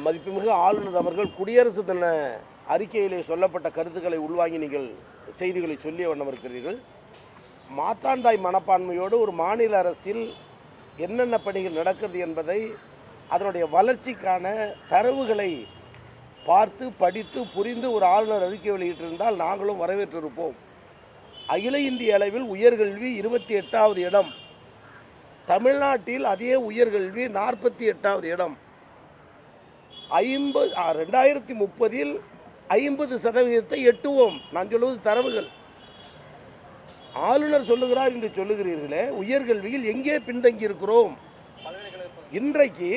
மதிப்புமிகு ஆளுநர் அவர்கள் குடியரசு தின அறிக்கையிலே சொல்லப்பட்ட கருத்துக்களை உள்வாங்கி நீங்கள் செய்திகளை சொல்லிய வண்ணம் இருக்கிறீர்கள். மாற்றாந்தாய் மனப்பான்மையோடு ஒரு மாநில அரசில் என்னென்ன பணிகள் நடக்கிறது என்பதை அதனுடைய வளர்ச்சிக்கான தரவுகளை பார்த்து படித்து புரிந்து ஒரு ஆளுநர் அறிக்கை வெளியிட்டிருந்தால் நாங்களும் வரவேற்றிருப்போம். அகில இந்திய அளவில் உயர்கல்வி 28வது இடம், தமிழ்நாட்டில் அதே உயர்கல்வி 48வது இடம். 2030 50% எட்டுவோம். நான் சொல்வது தரவுகள். ஆளுநர் சொல்லுகிறார் என்று சொல்லுகிறீர்களே, உயர்கல்வியில் எங்கே பின்தங்கி இருக்கிறோம்? இன்றைக்கு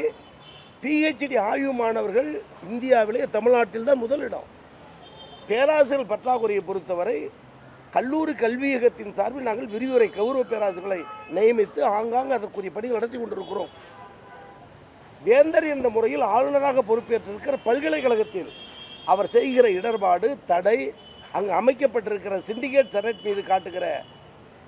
PhD ஆய்வு மாணவர்கள் இந்தியாவிலே தமிழ்நாட்டில் தான் முதலிடம். பேராசிரியர் பற்றாக்குறையை பொறுத்தவரை கல்லூரி கல்வியகத்தின் சார்பில் நாங்கள் விரிவுரை கௌரவ பேராசிரியர்களை நியமித்து ஆங்காங்கு அதற்குரிய பணிகள் நடத்தி கொண்டிருக்கிறோம். வேந்தர் என்ற முறையில் ஆளுநராக பொறுப்பேற்றிருக்கிற பல்கலைக்கழகத்தில் அவர் செய்கிற இடர்பாடு, தடை, அங்கு அமைக்கப்பட்டிருக்கிற சிண்டிகேட் செனட் மீது காட்டுகிற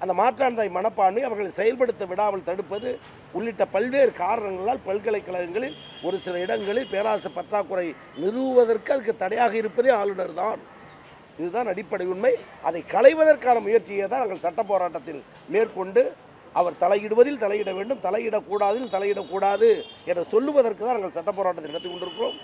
அந்த மாற்றாந்தாய் மனப்பான்மை, அவர்களை செயல்படுத்த விடாமல் தடுப்பது உள்ளிட்ட பல்வேறு காரணங்களால் பல்கலைக்கழகங்களில் ஒரு சில இடங்களில் பேராசிரியர் பற்றாக்குறை நிறுவுவதற்கு அதுக்கு தடையாக இருப்பதே ஆளுநர் தான். இதுதான் அடிப்படை உண்மை. அதை களைவதற்கான முயற்சியை தான் நாங்கள் சட்ட போராட்டத்தில் மேற்கொண்டு அவர் தலையிடுவதில் தலையிட வேண்டும், தலையிடக்கூடாதில் தலையிடக்கூடாது என்று சொல்லுவதற்கு தான் நாங்கள் சட்ட போராட்டத்தை நடத்தி கொண்டிருக்கிறோம்.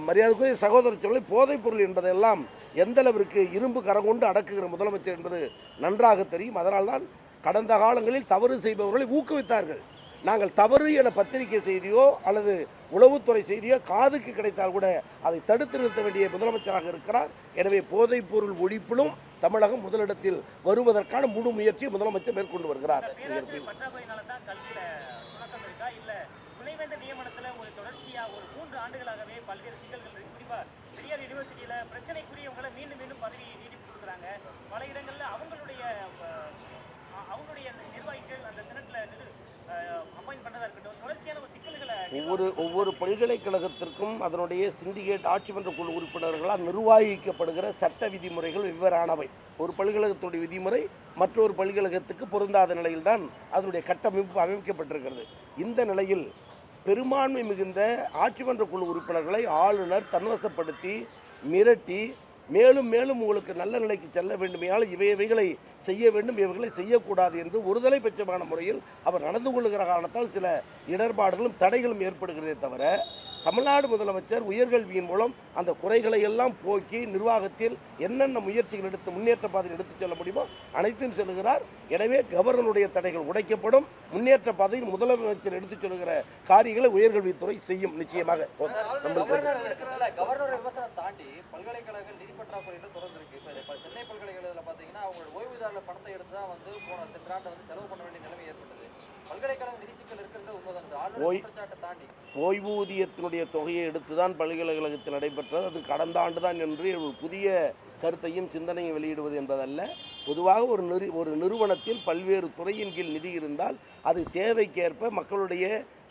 மரியாதைக்குரிய சகோதர சொல்லை, போதைப் பொருள் என்பதெல்லாம் எந்த அளவிற்கு இரும்பு கரங்கொண்டு அடக்குகிற முதலமைச்சர் என்பது நன்றாக தெரியும். அதனால்தான் கடந்த காலங்களில் தவறு செய்பவர்களை ஊக்குவித்தார்கள். நாங்கள் தவறு என பத்திரிகை செய்தியோ அல்லது உளவுத்துறை செய்தியோ காதுக்கு கிடைத்தால் கூட அதை தடுத்து நிறுத்த வேண்டிய முதலமைச்சராக இருக்கிறார். எனவே போதைப் பொருள் ஒழிப்பிலும் தமிழகம் முதலிடத்தில் வருவதற்கான முழு முயற்சியை முதலமைச்சர் மேற்கொண்டு வருகிறார். ஒவ்வொரு பல்கலைக்கழகத்திற்கும் அதனுடைய சிண்டிகேட் ஆட்சிமன்ற குழு உறுப்பினர்களால் நிர்வகிக்கப்படுகிற சட்ட விதிமுறைகள் வெவ்வேறானவை. ஒரு பல்கலைக்கழகத்துடைய விதிமுறை மற்றொரு பல்கலைக்கழகத்துக்கு பொருந்தாத நிலையில்தான் அதனுடைய கட்டமைப்பு அமைக்கப்பட்டிருக்கிறது. இந்த நிலையில் பெரும்பான்மை மிகுந்த ஆட்சிமன்ற குழு உறுப்பினர்களை ஆளுநர் தன்வசப்படுத்தி மிரட்டி மேலும் மேலும் உங்களுக்கு நல்ல நிலைக்கு செல்ல வேண்டுமையால் இவைகளை செய்ய வேண்டும், இவைகளை செய்யக்கூடாது என்று ஒருதலை பட்சமான முறையில் அவர் நடந்து கொள்ளுகிற காரணத்தால் சில இடர்பாடுகளும் தடைகளும் ஏற்படுகிறதே தவிர, தமிழ்நாடு முதலமைச்சர் உயர்கல்வியின் மூலம் அந்த குறைகளை எல்லாம் போக்கி நிர்வாகத்தில் என்னென்ன முயற்சிகள் எடுத்து முன்னேற்ற பாதையில் எடுத்துச் செல்ல முடியுமோ அனைத்தும் செல்கிறார். எனவே கவர்னருடைய தடைகள் உடைக்கப்படும். முன்னேற்ற பாதையில் முதலமைச்சர் எடுத்துச் சொல்லுகிற காரியங்களை உயர்கல்வித்துறை செய்யும். நிச்சயமாக சென்னை பல்கலைக்கழகத்தில் பார்த்தீங்கன்னா அவங்களோட ஓய்வூதியாளர் பணத்தை எடுத்து தான் போன சென்ற ஆண்டு செலவு பண்ண வேண்டிய நிலைமை ஏற்பட்டது. பல்கலைக்கழகம் நிதி சிக்கல் இருக்கிறது உண்மைதான். தாண்டி ஓய்வூதியத்தினுடைய தொகையை எடுத்துதான் பல்கலைக்கழகத்தில் நடைபெற்றது. அது கடந்த ஆண்டு தான் என்று ஒரு புதிய கருத்தையும் சிந்தனையும் வெளியிடுவது என்பதல்ல. பொதுவாக ஒரு நிறுவனத்தில் பல்வேறு துறையின் கீழ் நிதி இருந்தால் அது தேவைக்கேற்ப மக்களுடைய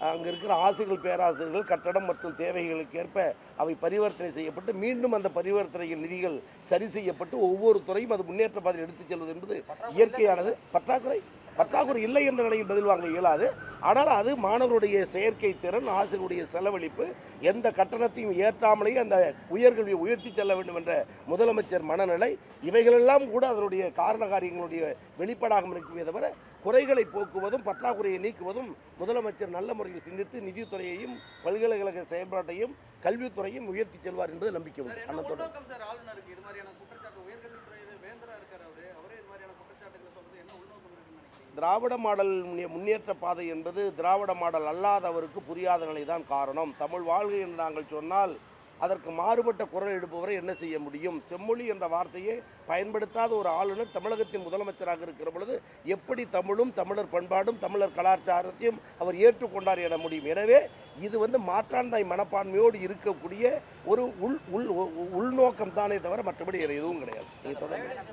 அங்கே இருக்கிற ஆசிரியர்கள், பேராசிரியர்கள், கட்டடம் மற்றும் தேவைகளுக்கேற்ப அவை பரிவர்த்தனை செய்யப்பட்டு மீண்டும் அந்த பரிவர்த்தனையில் நிதிகள் சரி செய்யப்பட்டு ஒவ்வொரு துறையும் அது முன்னேற்ற பாதையில் எடுத்துச் செல்வது என்பது இயற்கையானது. பற்றாக்குறை இல்லை என்ற நிலையில் பதில் வாங்க இயலாது. ஆனால் அது மாணவருடைய செயற்கை திறன், ஆசிரியருடைய செலவழிப்பு, எந்த கட்டணத்தையும் ஏற்றாமலேயே அந்த உயர்கல்வியை உயர்த்தி செல்ல வேண்டும் என்ற முதலமைச்சர் மனநிலை, இவைகளெல்லாம் கூட அதனுடைய காரண காரியங்களுடைய வெளிப்பாடாக இருக்குமே தவிர குறைகளை போக்குவதும் பற்றாக்குறையை நீக்குவதும் முதலமைச்சர் நல்ல முறையில் சிந்தித்து நிதித்துறையையும் பல்கலைக்கழக செயல்பாட்டையும் கல்வித்துறையும் உயர்த்தி செல்வார் என்பது நம்பிக்கை உண்டு. திராவிட மாடல் முன்னேற்ற பாதை என்பது திராவிட மாடல் அல்லாதவருக்கு புரியாத நிலைதான் காரணம். தமிழ் வாழ்க என்று நாங்கள் சொன்னால் அதற்கு மாறுபட்ட குரல் எடுப்பவரை என்ன செய்ய முடியும்? செம்மொழி என்ற வார்த்தையை பயன்படுத்தாத ஒரு ஆளுநர் தமிழகத்தின் முதலமைச்சராக இருக்கிற பொழுது எப்படி தமிழும் தமிழர் பண்பாடும் தமிழர் கலாச்சாரத்தையும் அவர் ஏற்றுக்கொண்டார் என முடியும்? எனவே இது மாற்றாந்தாய் மனப்பான்மையோடு இருக்கக்கூடிய ஒரு உள்நோக்கம் தானே தவிர மற்றபடி எதுவும் கிடையாது.